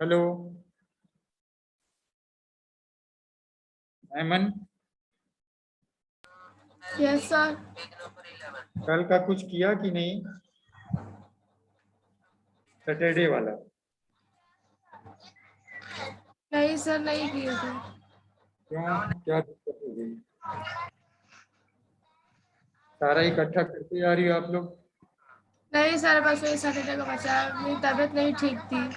Hello Ayman, yes sir. कल का कुछ किया कि नहीं? सैटरडे वाला। नहीं सर, नहीं किए थे। क्यों, क्या दिक्कत हो गई? सारा इकट्ठा करते जा रही हो आप लोग? नहीं सर, बस वही सैटरडे का बचा है। मेरी तबीयत नहीं ठीक थी।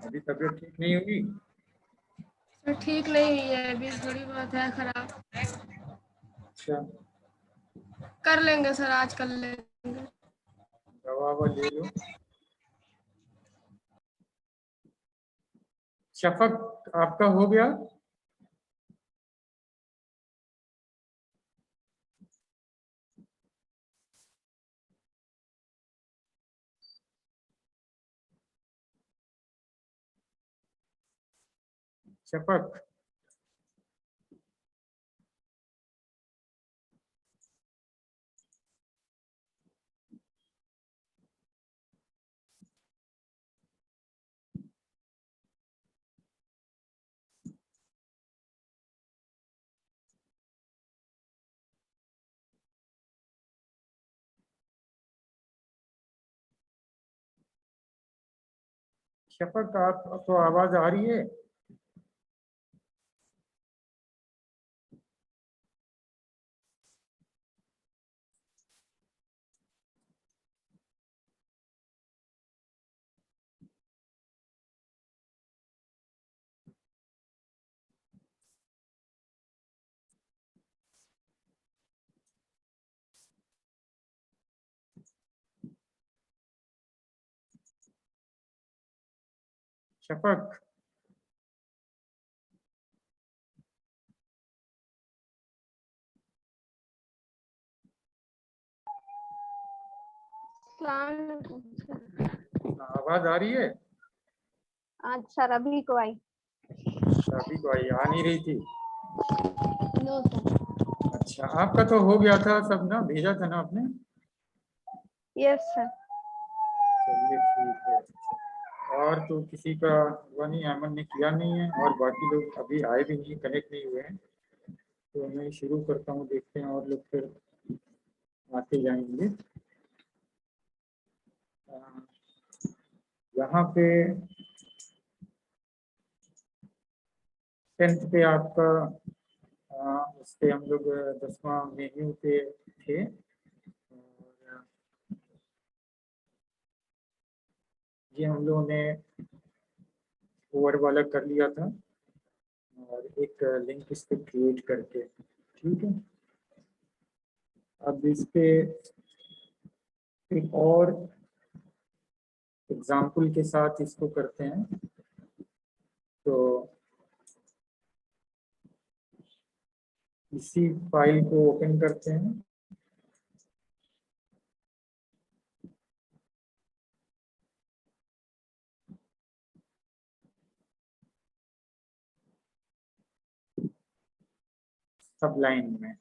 अभी तबीयत ठीक नहीं होगी? सर ठीक नहीं हुई है, अभी थोड़ी बहुत है खराब। अच्छा, कर लेंगे सर, आज कर लेंगे। दवा ववा ले लो। शफक, आपका हो गया? शफक, शफक आपको आवाज आ रही है? शफक, आवाज आ रही है? अच्छा, रवि को आई। अभी तो आई, आ नहीं रही थी। No sir. अच्छा, आपका तो हो गया था सब ना, भेजा था ना आपने? Yes sir. चलिए ठीक है। और तो किसी का हुआ नहीं, अमन ने किया नहीं है, और बाकी लोग अभी आए भी नहीं, कनेक्ट नहीं हुए हैं। तो मैं शुरू करता हूँ, देखते हैं और लोग फिर आते जाएंगे। अ, यहाँ पे 10th पे आपका उस पे हम लोग 10वां मेन्यू पे थे। और ये हम लोगों ने ओवर वाला कर लिया था, और एक लिंक इस पे क्रिएट करके, ठीक है। अब इस पे एक और एग्जाम्पल के साथ इसको करते हैं। तो इसी फाइल को ओपन करते हैं। सब लाइन में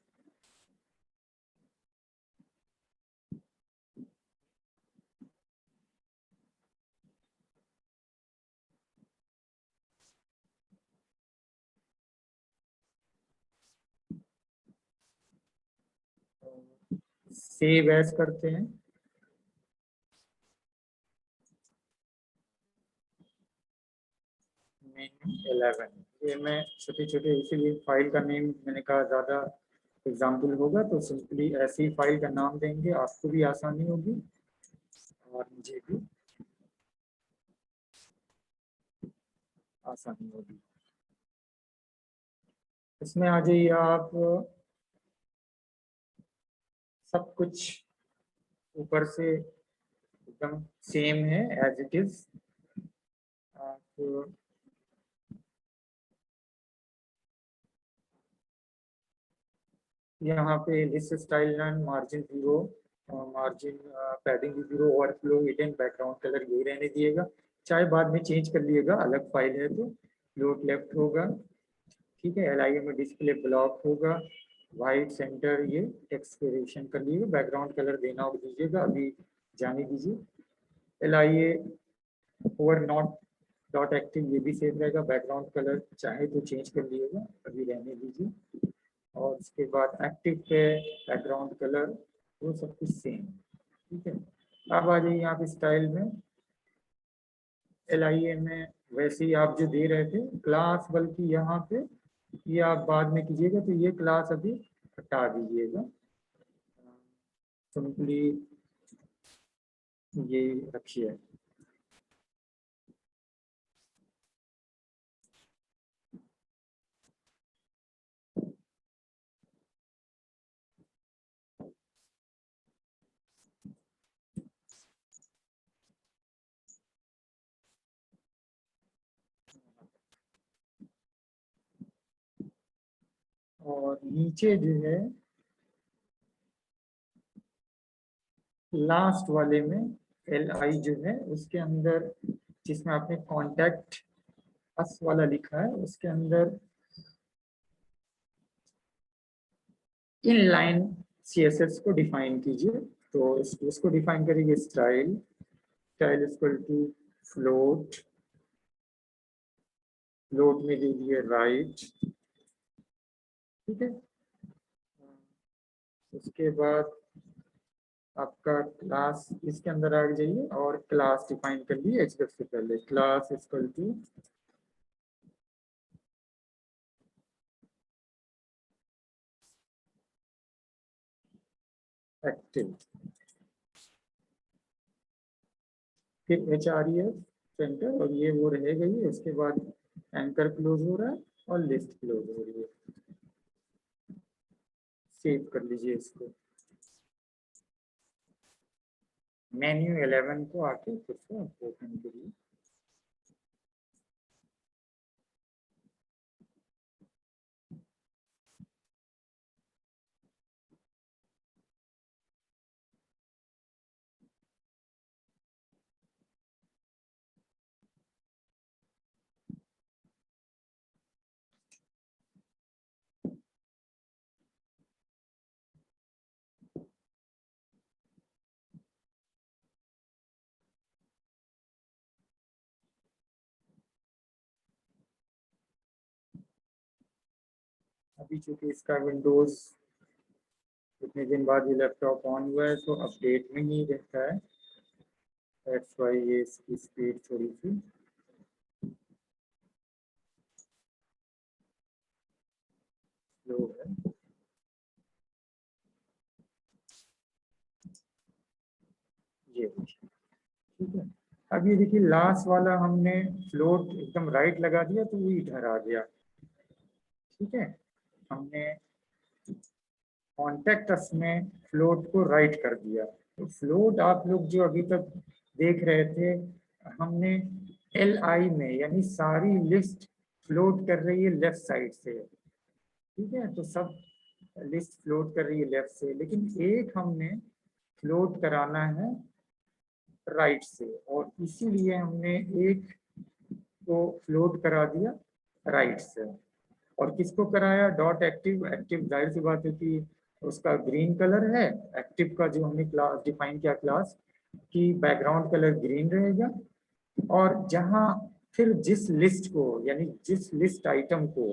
सेव एज करते हैं। मेन्यू 11, ये मैं छोटे छोटे, इसीलिए फाइल का नेम मैंने कहा ज़्यादा एग्जाम्पल होगा तो सिंपली ऐसे ही फाइल का नाम देंगे, आपको भी आसानी होगी और मुझे भी आसानी होगी। इसमें आ जाइए आप। सब कुछ ऊपर से एकदम सेम है, एज इट इज। आप यहाँ पे list style none, margin 0, margin padding 0, overflow hidden, background colour यही रहने दिएगा। चाहे बाद में चेंज कर लिएगा, अलग फाइल है तो। फ्लोट लेफ्ट होगा, ठीक है। LIA में डिस्प्ले ब्लॉक होगा। वाइट सेंटर, ये टेक्स्ट वेरिएशन कर लीजिए। बैकग्राउंड कलर देना हो दीजिएगा, अभी जाने दीजिए। LIA over not dot active ये भी सेम रहेगा, बैकग्राउंड कलर चाहे तो चेंज कर लीजिएगा, अभी रहने दीजिए। और उसके बाद एक्टिव पे बैकग्राउंड कलर वो सब कुछ सेम, ठीक है। अब आ जाइए यहाँ पे स्टाइल में, LIA में वैसे ही आप जो दे रहे थे क्लास, बल्कि यहाँ पे ये आप बाद में कीजिएगा, तो ये क्लास अभी हटा दीजिएगा, सिंपली ये रखिए। और नीचे जो है लास्ट वाले में LI जो है उसके अंदर, जिसमें आपने कांटेक्ट अस वाला लिखा है, उसके अंदर इन लाइन CSS को डिफाइन कीजिए। तो उसको डिफाइन करेंगे style, style equal to float, float में दे दिए राइट, ठीक है। उसके बाद आपका क्लास इसके अंदर आ जाइए और क्लास डिफाइन कर लिए HF से पहले, क्लास इक्वल टू एक्टिव, फिर HREF सेंटर, और ये वो रहेगा ही। उसके बाद एंकर क्लोज हो रहा है और लिस्ट क्लोज हो रही है। सेव कर लीजिए इसको, मेन्यू 11 को आके फिर से ओपन करिए। अभी चूंकि इसका विंडोज इतने दिन बाद ये लैपटॉप ऑन हुआ है, तो अपडेट में ही रहता है, दैट्स व्हाई ये इसकी स्पीड थोड़ी सी स्लो है। ये ठीक है। अब ये देखिए लास्ट वाला हमने फ्लोट एकदम राइट लगा दिया तो वो इधर आ गया, ठीक है। हमने कॉन्टेक्ट अस में फ्लोट को राइट कर दिया। तो फ्लोट आप लोग जो अभी तक देख रहे थे, हमने LI में यानी सारी लिस्ट फ्लोट कर रही है लेफ्ट साइड से, ठीक है। तो सब लिस्ट फ्लोट कर रही है लेफ्ट से, लेकिन एक हमने फ्लोट कराना है राइट से, और इसीलिए हमने एक को फ्लोट करा दिया राइट से। और किसको कराया? Dot active. एक्टिव जाहिर सी बात है कि उसका ग्रीन कलर है, एक्टिव का जो हमने क्लास डिफाइन किया क्लास की बैकग्राउंड कलर ग्रीन रहेगा। और जहां फिर जिस लिस्ट को यानी जिस लिस्ट आइटम को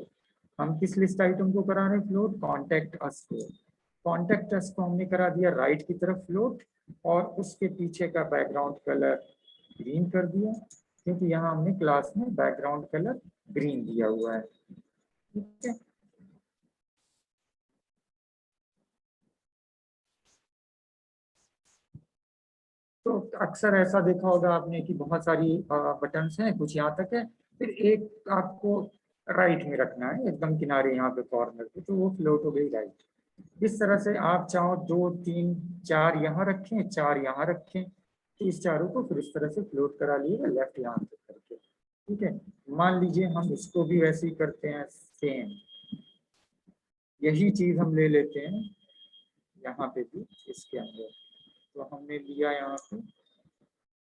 हम किस लिस्ट आइटम को करा रहे हैं फ्लोट? कॉन्टेक्ट अस को। कॉन्टेक्ट अस को हमने करा दिया राइट की तरफ फ्लोट, और उसके पीछे का बैकग्राउंड कलर ग्रीन कर दिया, क्योंकि यहाँ हमने क्लास में बैकग्राउंड कलर ग्रीन दिया हुआ है, ठीक है। तो अक्सर ऐसा देखा होगा आपने कि बहुत सारी बटन्स हैं, कुछ यहाँ तक है, फिर एक आपको राइट में रखना है एकदम किनारे यहाँ पे कॉर्नर पे, तो वो फ्लोट हो गई राइट। इस तरह से आप चाहो 2 3 4 यहाँ रखें, 4 यहाँ रखें, तो इस चारों को फिर इस तरह से फ्लोट करा लिएगा लेफ्ट यहाँ से करके, ठीक है। मान लीजिए हम इसको भी वैसे ही करते हैं, सेम यही चीज हम ले लेते हैं यहाँ पे भी इसके अंदर। तो हमने लिया यहाँ पे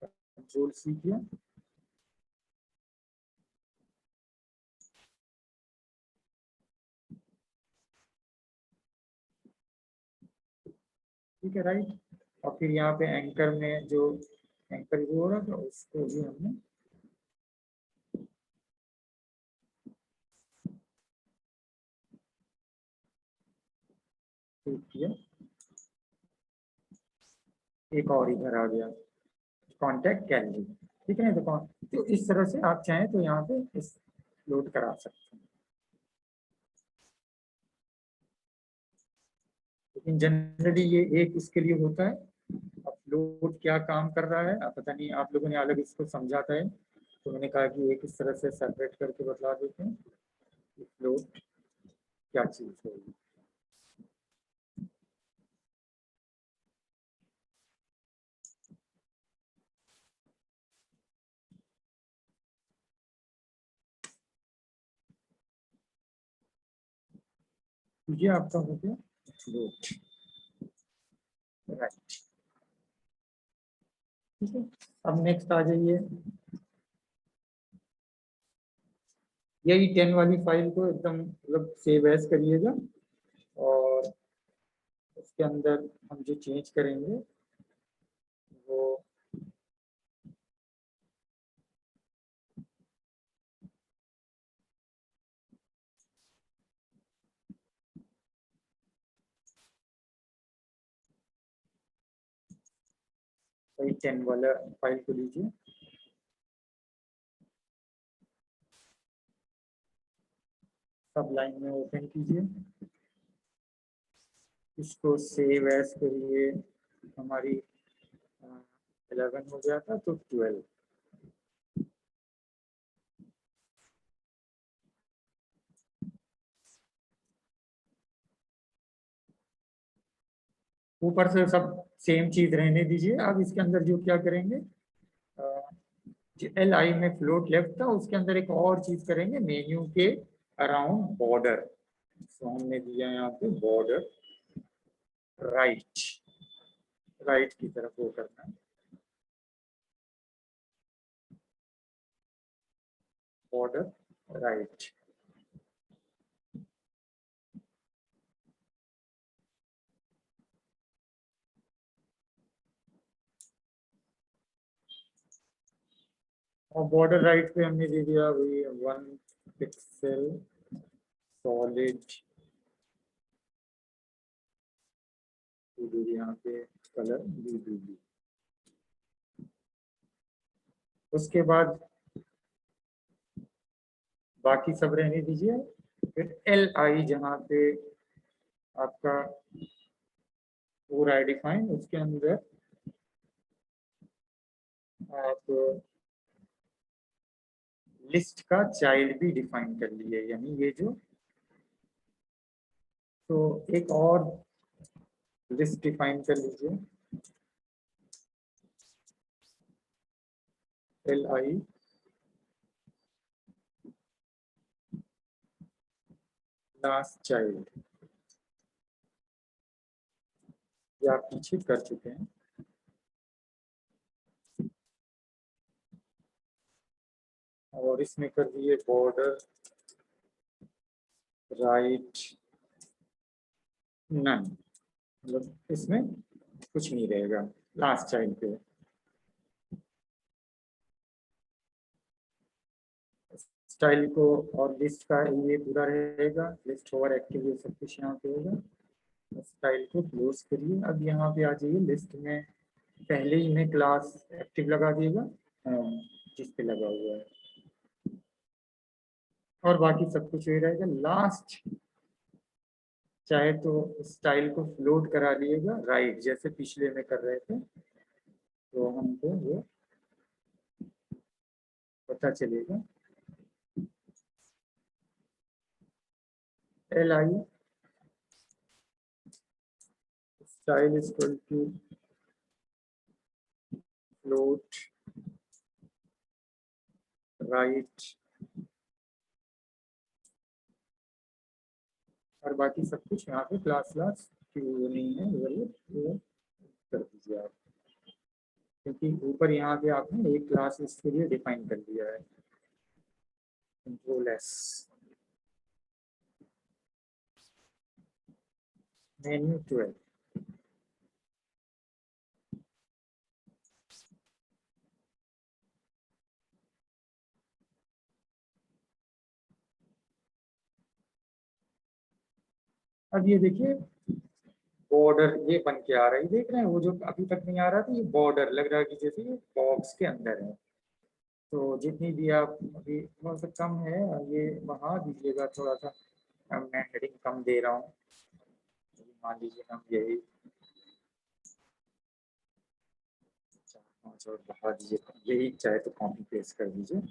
कंट्रोल C किया, ठीक है राइट। और फिर यहाँ पे एंकर में जो एंकर वो हो रहा था उसको भी हमने एक्सक्लूड किया, एक और इधर आ गया कॉन्टैक्ट गैलरी, ठीक है। तो इस तरह से आप चाहें तो यहाँ पे इस लोड करा सकते हैं, लेकिन जनरली ये एक इसके लिए होता है। अब लोड क्या काम कर रहा है अब पता नहीं, आप लोगों ने अलग इसको समझाता है, तो मैंने कहा कि एक इस तरह से सेपरेट करके बता देते हैं लोड क्या चीज होगी। ये आपका हो गया लोड, राइट, ठीक है। अब नेक्स्ट आ जाइए, यही 10 वाली फाइल को एकदम मतलब सेव एज करिएगा, और उसके अंदर हम जो चेंज करेंगे वो वही 10 वाला फाइल को लीजिए, सब लाइन में ओपन कीजिए, इसको सेव एज करिए। हमारी 11 हो गया था तो 12, ऊपर से सब सेम चीज रहने दीजिए। अब इसके अंदर जो क्या करेंगे, एल आई में फ्लोट लेफ्ट था, उसके अंदर एक और चीज करेंगे, मेन्यू के अराउंड बॉर्डर, तो हमने दिया यहाँ पे बॉर्डर राइट, राइट की तरफ वो करना है, बॉर्डर राइट। और बॉर्डर राइट पे हमने दे दिया वही 1 पिक्सल सॉलिड, यहाँ पे कलर BBB। उसके बाद बाकी सब रहने दीजिए, फिर LI जहाँ पे आपका पूरा डिफाइन, उसके अंदर आप लिस्ट का चाइल्ड भी डिफाइन कर लिए, यानी ये जो, तो एक और लिस्ट डिफाइन कर लीजिए, LI लास्ट चाइल्ड, ये आप पीछे कर चुके हैं। और इसमें कर दिए बॉर्डर राइट नन, मतलब इसमें कुछ नहीं रहेगा लास्ट चाइल्ड पे। स्टाइल को और लिस्ट का ये पूरा रहेगा, लिस्ट ओवर एक्टिव ये सब कुछ यहाँ पे होगा। स्टाइल को क्लोज करिए। अब यहाँ पे आ जाइए, लिस्ट में पहले ही में क्लास एक्टिव लगा दिएगा जिस पे लगा हुआ है, और बाकी सब कुछ वही रहेगा। लास्ट चाहे तो स्टाइल को फ्लोट करा लिएगा राइट, जैसे पिछले में कर रहे थे, तो हमको वो पता चलेगा। LI style is equal to float right, और बाकी सब कुछ यहाँ पे क्लास क्यों नहीं है वो कर दीजिए आप, क्योंकि ऊपर यहाँ पे आपने एक क्लास इसके लिए डिफाइन कर दिया है। कंट्रोल S, मेन्यू 12, अब ये देखिए बॉर्डर ये बन के आ रहा है, देख रहे हैं, वो जो अभी तक नहीं आ रहा था, ये बॉर्डर लग रहा है कि जैसे ये बॉक्स के अंदर है। तो जितनी भी आप अभी थोड़ा सा कम है, ये बढ़ा दीजिएगा थोड़ा सा। मैं हेडिंग कम दे रहा हूँ, मान लीजिए हम यही 4-5 और बढ़ा दीजिए, यही चाहे तो कॉपी पेस्ट कर दीजिए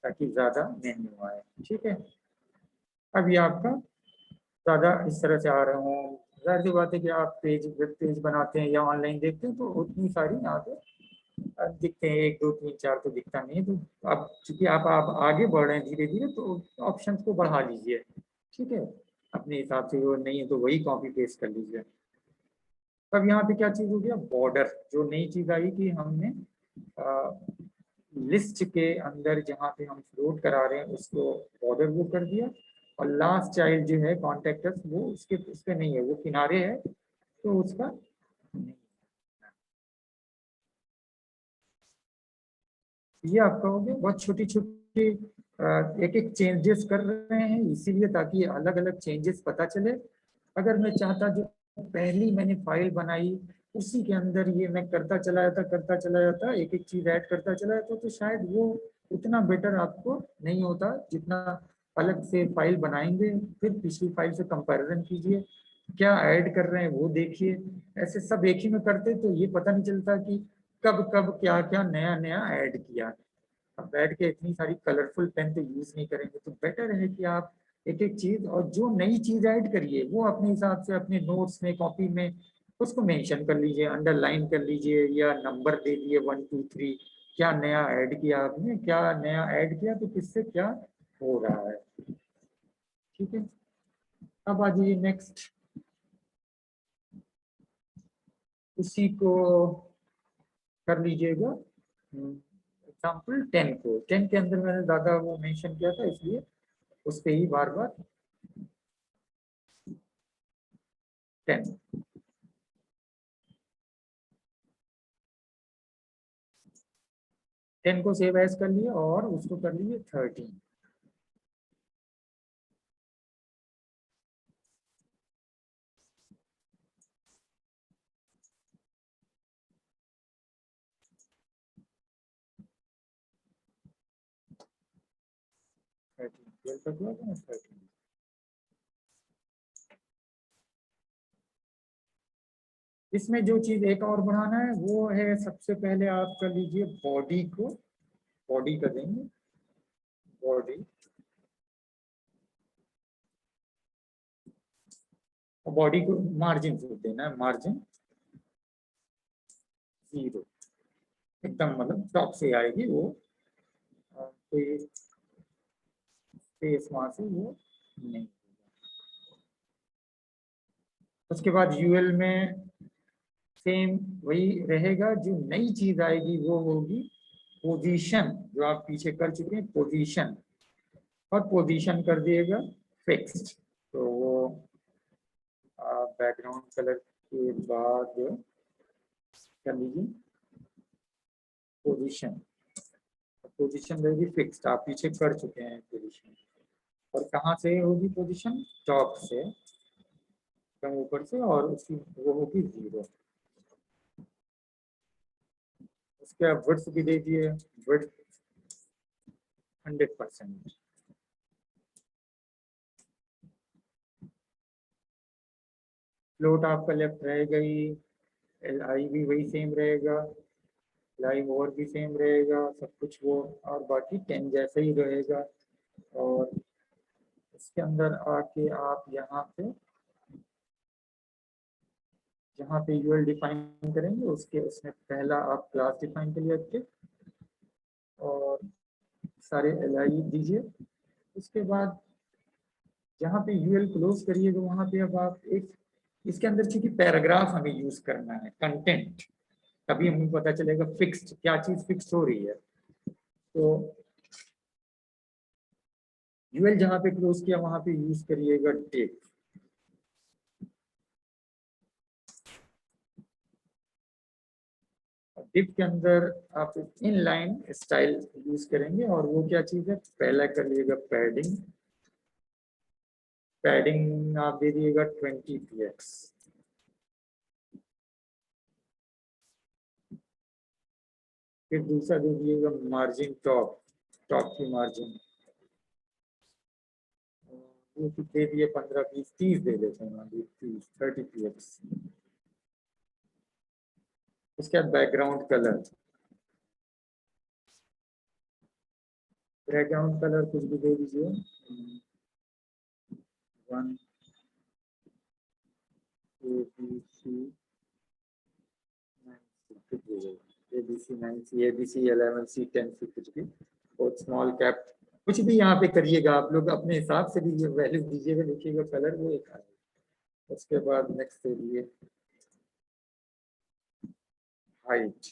ताकि ज्यादा मेन्यू आए। ठीक है, अब ये आपका ज्यादा इस तरह से आ रहे हो। जाहिर सी बात है कि आप वेब पेज बनाते हैं या ऑनलाइन देखते हैं तो उतनी सारी यहाँ पे दिखते हैं, 1 2 3 4 तो दिखता नहीं है। तो अब चूंकि आप आगे बढ़ रहे हैं धीरे धीरे, तो ऑप्शंस को बढ़ा लीजिए। ठीक है, अपने हिसाब से, वो नहीं है तो वही कॉपी पेस्ट कर लीजिए। अब यहाँ पे क्या चीज हो गया, बॉर्डर, जो नई चीज आई कि हमने लिस्ट के अंदर जहाँ पे हम फ्लोट करा रहे हैं उसको बॉर्डर वो कर दिया, और लास्ट चाइल्ड जो है कॉन्टेक्टस वो उसके उस पे नहीं है, वो किनारे है तो उसका नहीं। ये आपका हो गया, बहुत छोटी छोटी एक एक चेंजेस कर रहे हैं इसीलिए ताकि अलग अलग चेंजेस पता चले। अगर मैं चाहता जो पहली मैंने फाइल बनाई उसी के अंदर ये मैं करता चला जाता एक एक चीज ऐड करता चला जाता, तो शायद वो उतना बेटर आपको नहीं होता जितना अलग से फाइल बनाएंगे, फिर पिछली फाइल से कंपैरिजन कीजिए, क्या ऐड कर रहे हैं वो देखिए। ऐसे सब एक ही में करते तो ये पता नहीं चलता कि कब कब क्या क्या नया नया ऐड किया। अब बैठ के इतनी सारी कलरफुल पेन तो यूज नहीं करेंगे, तो बेटर है कि आप एक एक चीज, और जो नई चीज ऐड करिए वो अपने हिसाब से अपने नोट्स में कॉपी में उसको मेंशन कर लीजिए, अंडरलाइन कर लीजिए या नंबर दे दिए 1 2 3, क्या नया ऐड किया आपने, क्या नया ऐड किया तो किससे क्या हो रहा है। ठीक है, अब आ जाइए नेक्स्ट, उसी को कर लीजिएगा। एग्जाम्पल 10 को, 10 के अंदर मैंने ज्यादा वो मेंशन किया था इसलिए उस पे ही बार बार 10 10 को सेव एज कर लिए और उसको कर लिए 13। इसमें जो चीज एक और बढ़ाना है वो है, सबसे पहले आप कर लीजिए बॉडी को, बॉडी कर देंगे, बॉडी, बॉडी को मार्जिन देना है, मार्जिन 0, एकदम मतलब टॉप से आएगी वो, कोई स्पेस वहां से वो नहीं। उसके बाद यूएल में सेम वही रहेगा, जो नई चीज आएगी वो होगी पोजीशन, जो आप पीछे कर चुके हैं पोजीशन, और पोजीशन कर दिएगा फिक्स्ड। तो वो बैकग्राउंड कलर के बाद कर लीजिए पोजीशन, पोजीशन रहेगी फिक्स्ड, आप पीछे कर चुके हैं पोजीशन। और कहाँ से होगी पोजीशन, टॉप से, कम ऊपर से, और उसकी वो होगी 0। उसके आप विड्थ भी दे दिए, विड्थ 100%। फ्लोट आपका लेफ्ट रहेगा ही, एल आई भी वही सेम रहेगा, लाइव और भी सेम रहेगा, सब कुछ वो, और बाकी 10 जैसा ही रहेगा। और इसके अंदर आके आप यहाँ पे जहाँ पे यूएल डिफाइन करेंगे उसके उसमें पहला आप क्लास डिफाइन करिए एक्टिव, और सारे एल आई दीजिए। उसके बाद जहाँ पे यूएल क्लोज करिएगा वहाँ पे अब आप एक, इसके अंदर चूंकि पैराग्राफ हमें यूज करना है, कंटेंट, तभी हमें पता चलेगा फिक्स्ड क्या चीज फिक्स हो रही है। तो यूएल जहाँ पे क्लोज किया वहां पे यूज करिएगा टेक। डिप के अंदर आप इन लाइन स्टाइल यूज करेंगे, और वो क्या चीज है, पहला कर लीजिएगा पैडिंग, पैडिंग आप दे दिएगा 20px। फिर दूसरा दे दिएगा मार्जिन टॉप की मार्जिन, वो दे दिए 15 20 30 दे देते हैं, 30px। उसके बाद बैकग्राउंड कलर, कुछ भी दे दीजिए, 1 ABC 9C ABC 11C 10C कुछ भी, और स्मॉल कैप कुछ भी यहाँ पे करिएगा आप लोग, अपने हिसाब से भी वैल्यू दीजिएगा, देखिएगा कलर वो एक आएगा। उसके बाद नेक्स्ट दे दिए हाइट,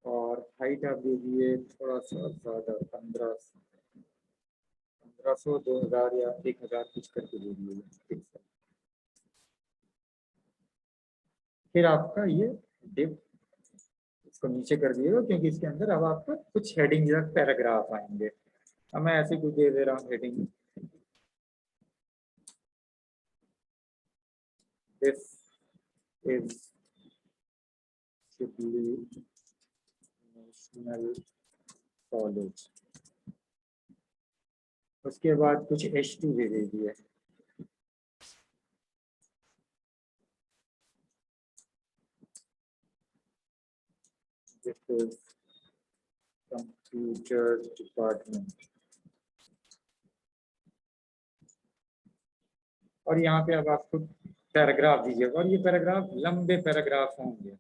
और हाइट आप दे दिए थोड़ा सा ज़्यादा, 1500 2000 या 1000 कुछ करके दे दिए। फिर आपका ये डिव इसको नीचे कर दिएगा, क्योंकि इसके अंदर अब आपका कुछ हेडिंग या पैराग्राफ आएंगे। अब मैं ऐसे कुछ दे रहा हूँ heading, this is Shibli national college. उसके बाद कुछ H2 भी दे दिए, दिस इज कंप्यूटर डिपार्टमेंट। और यहाँ पे अब आपको पैराग्राफ दीजिएगा, और ये पैराग्राफ लंबे पैराग्राफ होंगे,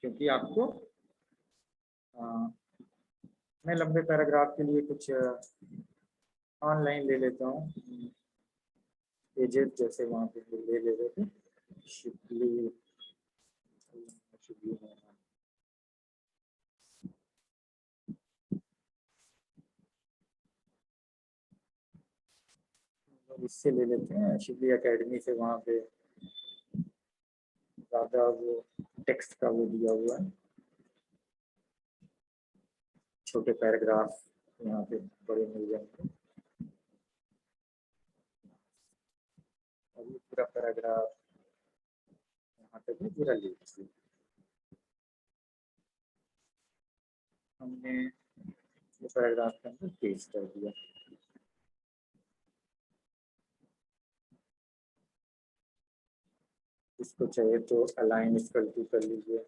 क्योंकि आपको मैं लंबे पैराग्राफ के लिए कुछ ऑनलाइन ले लेता हूँ, पेजेस जैसे वहाँ पे ले लेते थे, शिबली इससे ले लेते हैं, शिबली एकेडमी से, वहाँ पे ज़्यादा वो टेक्स्ट का वो दिया हुआ है, छोटे पैराग्राफ यहाँ पे बड़े मिल जाएंगे, और ये पूरा पैराग्राफ यहाँ तक भी पूरा ले लीजिए। हमने ये पैराग्राफ के अंदर पेस्ट कर दिया। इसको चाहिए तो अलाइन इक्वल टू कर लीजिए,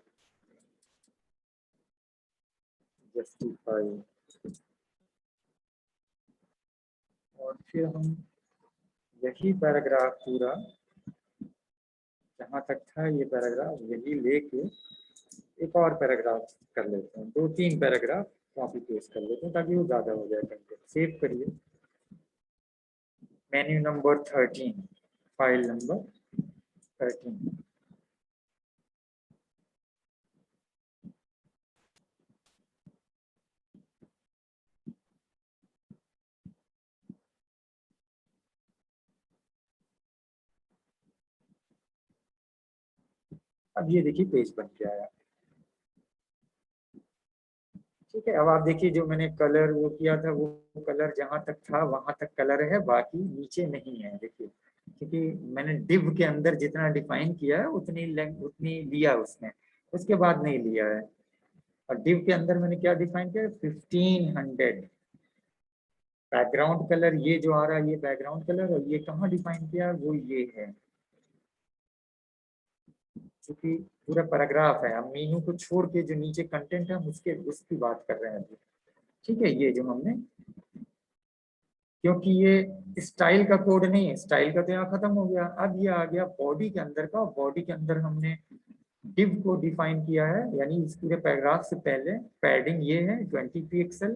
जस्टिफाई, और फिर हम यही पैराग्राफ पूरा जहाँ तक था ये पैराग्राफ यही लेके एक और पैराग्राफ कर लेते हैं, 2-3 पैराग्राफ कॉपी पेस्ट कर लेते हैं ताकि वो ज़्यादा हो जाए कंटेंट। सेव करिए, मेन्यू नंबर 13, फाइल नंबर 13। अब ये देखिए पेज बन के आया, ठीक है। अब आप देखिए जो मैंने कलर वो किया था, वो कलर जहां तक था वहां तक कलर है, बाकी नीचे नहीं है, देखिए, क्योंकि मैंने डिव के अंदर जितना डिफाइन किया है उतनी लिया उसने, उसके बाद नहीं लिया है। और डिव के अंदर मैंने क्या डिफाइन किया, 1500 बैकग्राउंड कलर, ये जो आ रहा है ये बैकग्राउंड कलर, और ये कहाँ डिफाइन किया है, वो ये है, क्योंकि पूरा पैराग्राफ है। हम मीनू को छोड़ के जो नीचे कंटेंट है हम उसकी बात कर रहे हैं अभी, ठीक है। ये जो हमने, क्योंकि ये स्टाइल का कोड नहीं है, स्टाइल का तो यहाँ खत्म हो गया, अब ये आ गया बॉडी के अंदर का। बॉडी के अंदर हमने डिव को डिफाइन किया है, यानी इस पूरे पैराग्राफ से पहले पैडिंग ये है 20 पिक्सल,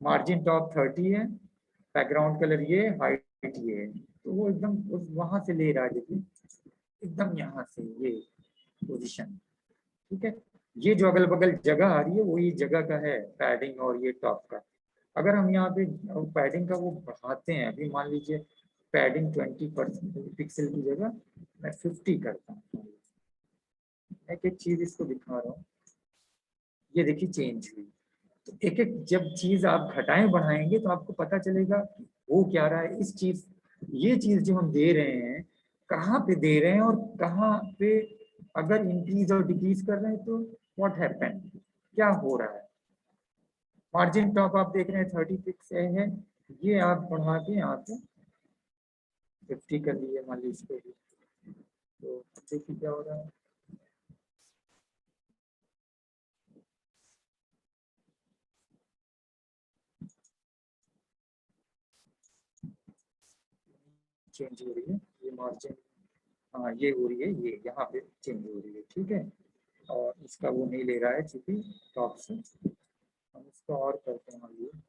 मार्जिन टॉप 30 है, बैकग्राउंड कलर ये, हाइट ये है, तो वो एकदम वहां से ले रहा है, देखिए एकदम यहाँ से ये पोजीशन, ठीक है। ये जो अगल बगल जगह आ रही है वो ये जगह का है पैडिंग और ये टॉप का। अगर हम यहाँ पे पैडिंग का वो बढ़ाते हैं, अभी मान लीजिए पैडिंग 20% पिक्सल की जगह मैं 50 करता हूँ, एक एक चीज इसको दिखा रहा हूँ, ये देखिए चेंज हुई। तो एक एक जब चीज आप घटाएं बढ़ाएंगे तो आपको पता चलेगा हो क्या रहा है इस चीज, ये चीज जो हम दे रहे हैं कहाँ पे दे रहे हैं और कहाँ पे अगर इंक्रीज और डिक्रीज कर रहे हैं तो व्हाट हैपन, क्या हो रहा है। मार्जिन टॉप आप देख रहे हैं 36 है, ये आप बढ़ा के यहाँ पे 50 कर लिए मान लीजिए इसको भी, तो देखिए क्या हो रहा है। चेंज हो रही है ये मार्जिन, हाँ ये हो रही है, ये यहाँ पे चेंज हो रही है, ठीक है। और इसका वो नहीं ले रहा है चूंकि टॉप से, हम इसको और करते हैं मान लीजिए,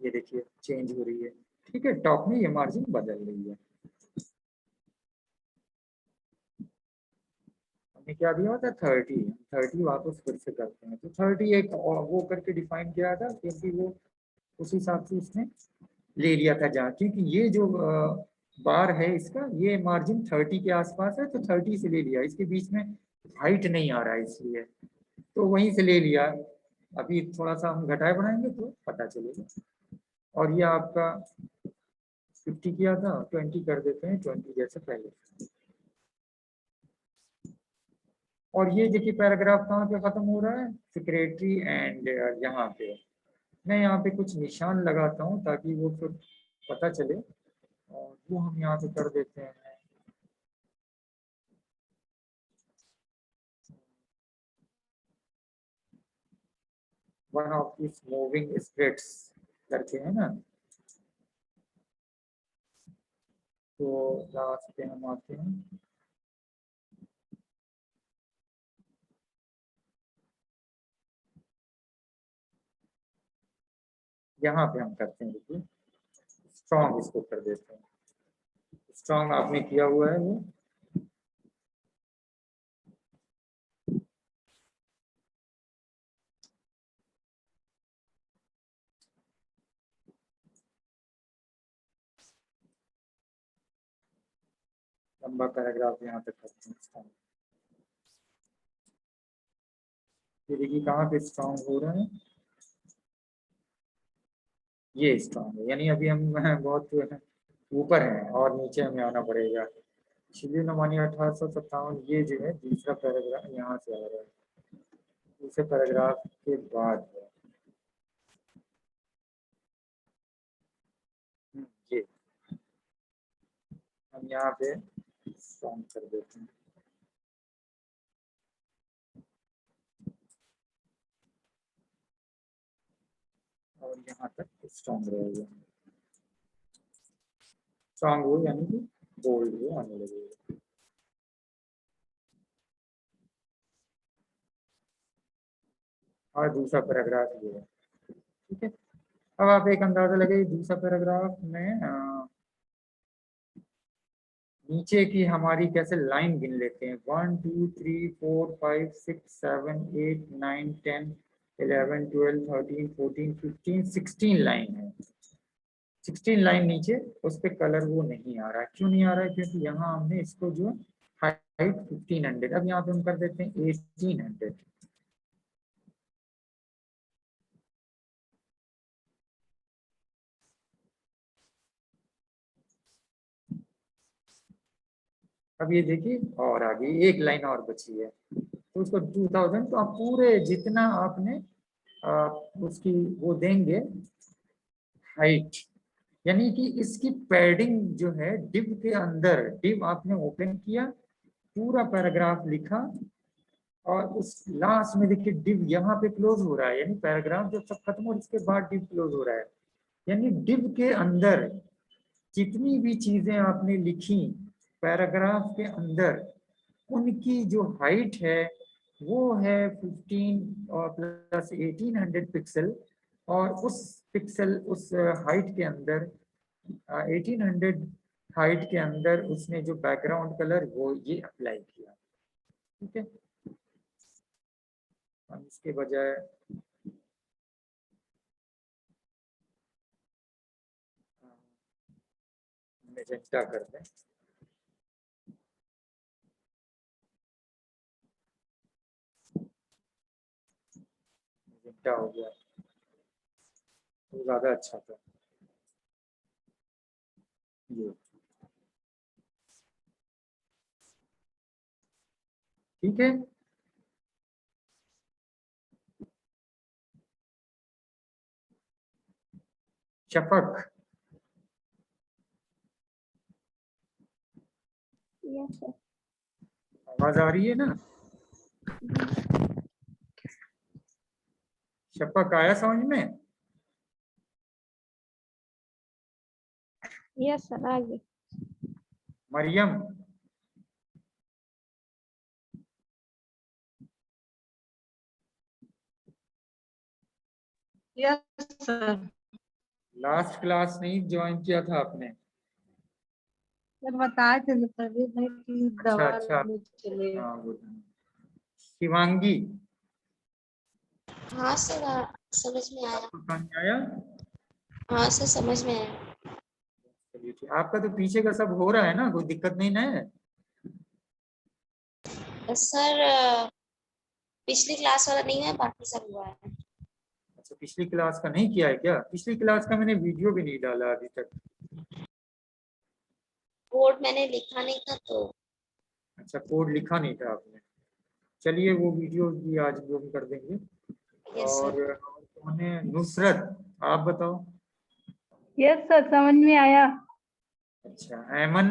ये देखिए चेंज हो रही है, ठीक है। टॉप में ये मार्जिन बदल रही है। हमने क्या दिया था 30 वापस फिर से करते हैं, तो 30 एक वो करके डिफाइन किया था क्योंकि वो उस हिसाब से उसने ले लिया था जहाँ, क्योंकि ये जो बार है इसका ये मार्जिन 30 के आसपास है, तो 30 से ले लिया, इसके बीच में हाइट नहीं आ रहा है इसलिए, तो वहीं से ले लिया। अभी थोड़ा सा हम घटाए बढ़ाएंगे तो पता चलेगा। और ये आपका 50 किया था, 20 कर देते हैं, 20 जैसे पहले। और ये देखिए पैराग्राफ कहाँ पे खत्म हो रहा है, सेक्रेटरी एंड यहाँ पे मैं यहाँ पे कुछ निशान लगाता हूँ ताकि वो फिर पता चले, और वो हम यहाँ पे कर देते हैं। One of this moving spreads करते हैं ना, तो लास्ट पे हम आते हैं, यहाँ पे हम करते हैं, देखिए स्ट्रॉन्ग इसको कर देते हैं, स्ट्रॉन्ग आपने किया हुआ है वो, लंबा पैराग्राफ यहाँ तक करते हैं स्ट्रॉन्ग। ये देखिए कहाँ पे स्ट्रॉन्ग हो रहा है, ये स्ट्रॉन्ग है, यानी अभी हम बहुत ऊपर हैं और नीचे हमें आना पड़ेगा। इसलिए न मानिए 1857 ये जो है दूसरा पैराग्राफ यहाँ से आ रहा है, दूसरे पैराग्राफ के बाद है। ये हम यहाँ पे स्ट्रॉन्ग कर देते हैं, और यहाँ तक स्ट्रॉन्ग रहेगा, स्ट्रॉन्ग हो यानी कि बोल्ड हो आने लगेगा। और दूसरा पैराग्राफ ये है, ठीक है। अब आप एक अंदाजा लगे दूसरा पैराग्राफ में नीचे की हमारी कैसे लाइन गिन लेते हैं, 1 2 3 4 5 6 7 8 9 10 11 12 13 14 15 16 लाइन है, 16 लाइन नीचे, उस पर कलर वो नहीं आ रहा है। क्यों नहीं आ रहा है, क्योंकि यहाँ हमने इसको जो हाइट 1500, अब यहाँ पे हम कर देते हैं 1800। अब ये देखिए और आगे एक लाइन और बची है, तो उसको 2000, तो आप पूरे जितना आपने उसकी वो देंगे हाइट, यानी कि इसकी पैडिंग जो है डिव के अंदर, डिव आपने ओपन किया, पूरा पैराग्राफ लिखा, और उस लास्ट में देखिए डिव यहाँ पे क्लोज हो रहा है, यानी पैराग्राफ जब सब खत्म हो इसके बाद डिव क्लोज हो रहा है, यानी डिव के अंदर जितनी भी चीजें आपने लिखी पैराग्राफ के अंदर, उनकी जो हाइट है वो है 15 और प्लस 1800 पिक्सल, और उस पिक्सल उस हाइट के अंदर 1800 हाइट के अंदर उसने जो बैकग्राउंड कलर वो ये अप्लाई किया, ठीक है। हम इसके बजाय मेजेंटा कर दें, घंटा हो गया तो ज्यादा अच्छा था। ये ठीक है। Shafaq, yes sir. आवाज आ रही है ना? शफक आया समझ में? यस सर, आगे। Mariam, yes sir. Last class नहीं ज्वाइन किया था आपने? सर बताए थे ना तबीयत नहीं थी, अच्छा दवा अच्छा, लेने चले। हाँ वो शिवांगी, हाँ सर, समझ में आया। आपको समझ में आया? हाँ सर, समझ में आया। चलिए ठीक। आपका तो पीछे का सब हो रहा है ना, कोई दिक्कत नहीं ना है? सर पिछली क्लास वाला नहीं है, बाकी सब हुआ है। अच्छा, पिछली क्लास का नहीं किया है क्या? पिछली क्लास का मैंने वीडियो भी नहीं डाला अभी तक। कोड मैंने लिखा नहीं था तो। अच्छा, कोड लिखा नहीं था आपने। चलिए वो वीडियो भी आज हम कर देंगे। यस और सर। उन्होंने नुसरत, आप बताओ। यस सर, समझ में आया। अच्छा, ऐमन,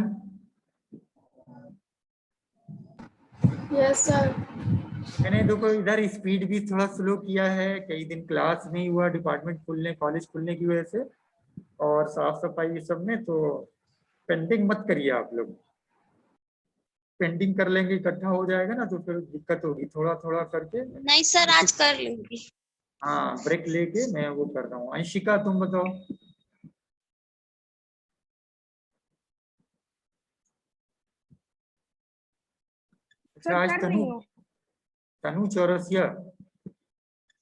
यस सर। मैंने देखो इधर स्पीड भी थोड़ा स्लो किया है, कई दिन क्लास नहीं हुआ डिपार्टमेंट खुलने कॉलेज खुलने की वजह से, और साफ सफाई ये सब में, तो पेंडिंग मत करिए आप लोग। पेंडिंग कर लेंगे इकट्ठा हो जाएगा ना तो फिर दिक्कत होगी, थोड़ा थोड़ा करके। नहीं सर, आज कर लूंगी। हाँ, ब्रेक लेके मैं वो कर रहा हूँ। अंशिका तुम बताओ। अच्छा, सर आज कर तनु, रही हूँ तनु चौरसिया।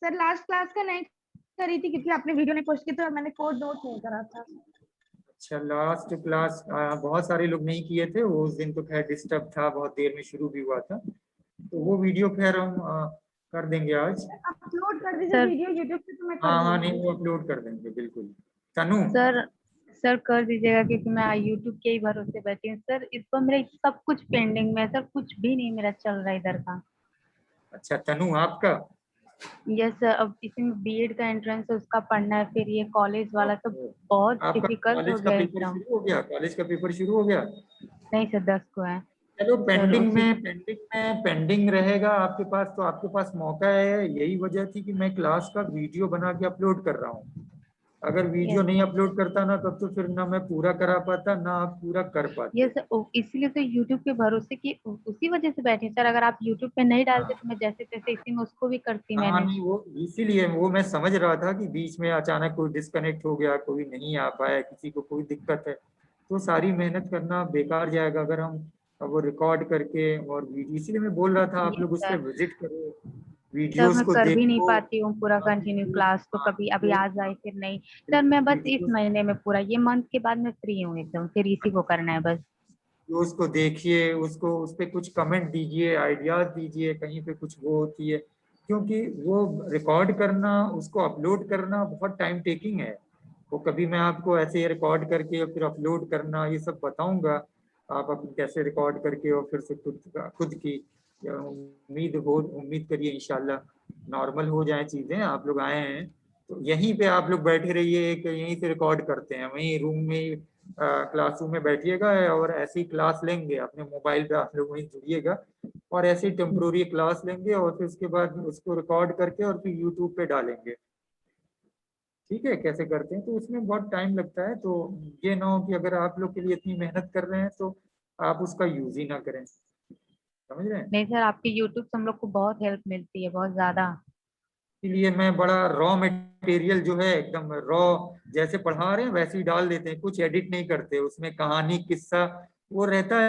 सर। लास्ट क्लास का नहीं करी थी क्योंकि आपने वीडियो नहीं पोस्ट की तो मैंने कोड नोट नहीं करा था। अच्छा, लास्ट क्लास बहुत सारे लोग नहीं किए थे, वो उस दिन तो खैर डिस्टर्ब था, बहुत देर में शुरू भी हुआ था, तो वो वीडियो खैर हम कर देंगे आज। अपलोड कर दीजिए सर। वीडियो यूट्यूब पे तो मैं कर हाँ हाँ, दूंगी। नहीं वो अपलोड कर देंगे बिल्कुल। तनु, सर सर कर दीजिएगा क्योंकि मैं यूट्यूब के ही भरोसे बैठी हूँ सर। इस पर मेरा सब कुछ पेंडिंग में है सर, कुछ भी नहीं मेरा चल रहा है इधर का। अच्छा तनु आपका, यस सर, अब इसमें बीएड का एंट्रेंस है उसका पढ़ना है, फिर ये कॉलेज वाला तो बहुत आपका डिफिकल्ट हो कॉलेज का गया पेपर एकदम। शुरू हो गया? कॉलेज का पेपर शुरू हो गया? नहीं सर, 10 को है। चलो, सर उसी पेंडिंग रहेगा आपके पास, तो आपके पास मौका है। यही वजह थी कि मैं क्लास का वीडियो बना के अपलोड कर रहा हूँ। अगर वीडियो यस नहीं अपलोड करता ना, तब तो फिर ना मैं पूरा करा पाता ना आप पूरा कर पाते। यस सर, इसीलिए तो यूट्यूब के भरोसे की उसी वजह से बैठी हूँ सर। अगर आप यूट्यूब पे नहीं डालते तो मैं जैसे तैसे इसी में उसको भी करती हाँ मैनेज। नहीं, वो इसीलिए वो मैं समझ रहा था कि बीच में अचानक कोई डिस्कनेक्ट हो गया, कोई नहीं आ पाया, किसी को कोई दिक्कत है, तो सारी मेहनत करना बेकार जाएगा अगर हम अब वो रिकॉर्ड करके और वीडियो। इसीलिए मैं बोल रहा था आप यस लोग उस पर सर। विजिट करो, सर वीडियोस मैं को कर भी नहीं देखो। पाती हूँ पूरा आप कंटिन्यू क्लास, तो कभी अभी वीडियो, आज आई फिर नहीं। सर मैं बस इस वीडियो महीने में पूरा, ये मंथ के बाद मैं फ्री हूँ एकदम, फिर इसी को करना है बस। उसको देखिए, उसको उस पर कुछ कमेंट दीजिए, आइडियाज दीजिए, कहीं पे कुछ वो होती है, क्योंकि वो रिकॉर्ड करना उसको अपलोड करना बहुत टाइम टेकिंग है। वो कभी मैं आपको ऐसे रिकॉर्ड करके और फिर अपलोड करना ये सब बताऊंगा, आप अपन कैसे रिकॉर्ड करके और फिर से खुद की उम्मीद करिए इंशाल्लाह नॉर्मल हो जाए चीजें। आप लोग आए हैं तो यहीं पे आप लोग बैठे रहिए, एक यहीं से रिकॉर्ड करते हैं, वहीं रूम में क्लासरूम में बैठिएगा और ऐसी क्लास लेंगे, अपने मोबाइल पे आप लोग वहीं जुड़िएगा और ऐसी टेम्प्रोरी क्लास लेंगे और फिर उसके बाद उसको रिकॉर्ड करके और फिर यूट्यूब पे डालेंगे। ठीक है, कैसे करते हैं? तो उसमें बहुत टाइम लगता है, तो ये ना हो कि अगर आप लोग के लिए इतनी मेहनत कर रहे हैं तो आप उसका यूज ही ना करें। समझ रहे हैं? नहीं सर, आपकी यूट्यूब से हम लोग को बहुत हेल्प मिलती है, बहुत ज्यादा। इसलिए मैं बड़ा रॉ मटेरियल जो है एकदम रॉ, जैसे पढ़ा रहे हैं वैसे ही डाल देते हैं, कुछ एडिट नहीं करते, उसमें कहानी किस्सा वो रहता है।